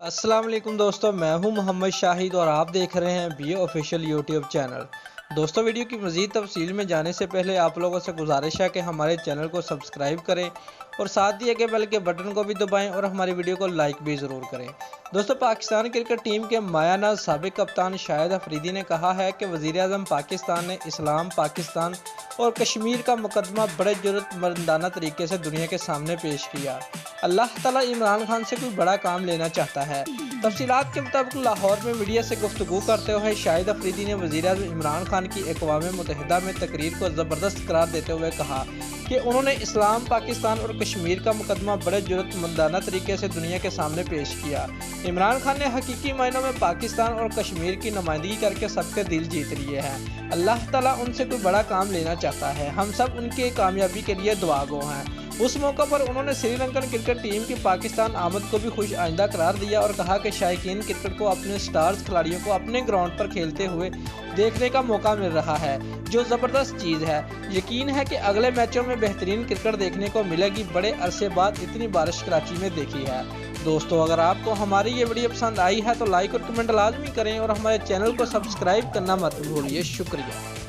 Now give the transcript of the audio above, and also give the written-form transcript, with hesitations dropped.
अस्सलाम वालेकुम दोस्तों, मैं हूं मोहम्मद शाहिद और आप देख रहे हैं बी ऑफिशियल यूट्यूब चैनल। दोस्तों, वीडियो की मज़ीद तफसील में जाने से पहले आप लोगों से गुजारिश है कि हमारे चैनल को सब्सक्राइब करें और साथ दिए गए बेल के बटन को भी दबाएं और हमारी वीडियो को लाइक भी ज़रूर करें। दोस्तों, पाकिस्तान क्रिकेट टीम के मायानाज़ साबिक कप्तान शाहिद अफरीदी ने कहा है कि वज़ीर-ए-आज़म पाकिस्तान ने इस्लाम, पाकिस्तान और कश्मीर का मुकदमा बड़े जुर्रतमंदाना तरीके से दुनिया के सामने पेश किया। अल्लाह ताला इमरान खान से कोई बड़ा काम लेना चाहता है। तफसीलात के मुताबिक लाहौर में मीडिया से गुफ्तगू करते हुए शाहिद अफरीदी ने वज़ीर-ए-आज़म इमरान खान की अक़वाम मुत्तहिदा में तकरीर को ज़बरदस्त करार देते हुए कहा कि उन्होंने इस्लाम, पाकिस्तान और कश्मीर का मुकदमा बड़े जुर्रतमंदाना तरीके से दुनिया के सामने पेश किया। इमरान खान ने हकीकी मायनों में पाकिस्तान और कश्मीर की नुमाइंदगी करके सबके दिल जीत लिए हैं। अल्लाह ताला उनसे कोई बड़ा काम लेना चाहता है। हम सब उनकी कामयाबी के लिए दुआगो हैं। उस मौका पर उन्होंने श्रीलंकन क्रिकेट टीम की पाकिस्तान आमद को भी खुश आइंदा करार दिया और कहा कि शायकीन क्रिकेट को अपने स्टार्स खिलाड़ियों को अपने ग्राउंड पर खेलते हुए देखने का मौका मिल रहा है, जो ज़बरदस्त चीज़ है। यकीन है कि अगले मैचों में बेहतरीन क्रिकेट देखने को मिलेगी। बड़े अरसे बाद इतनी बारिश कराची में देखी है। दोस्तों, अगर आपको हमारी ये वीडियो पसंद आई है तो लाइक और कमेंट लाजमी करें और हमारे चैनल को सब्सक्राइब करना मत भूलिए। शुक्रिया।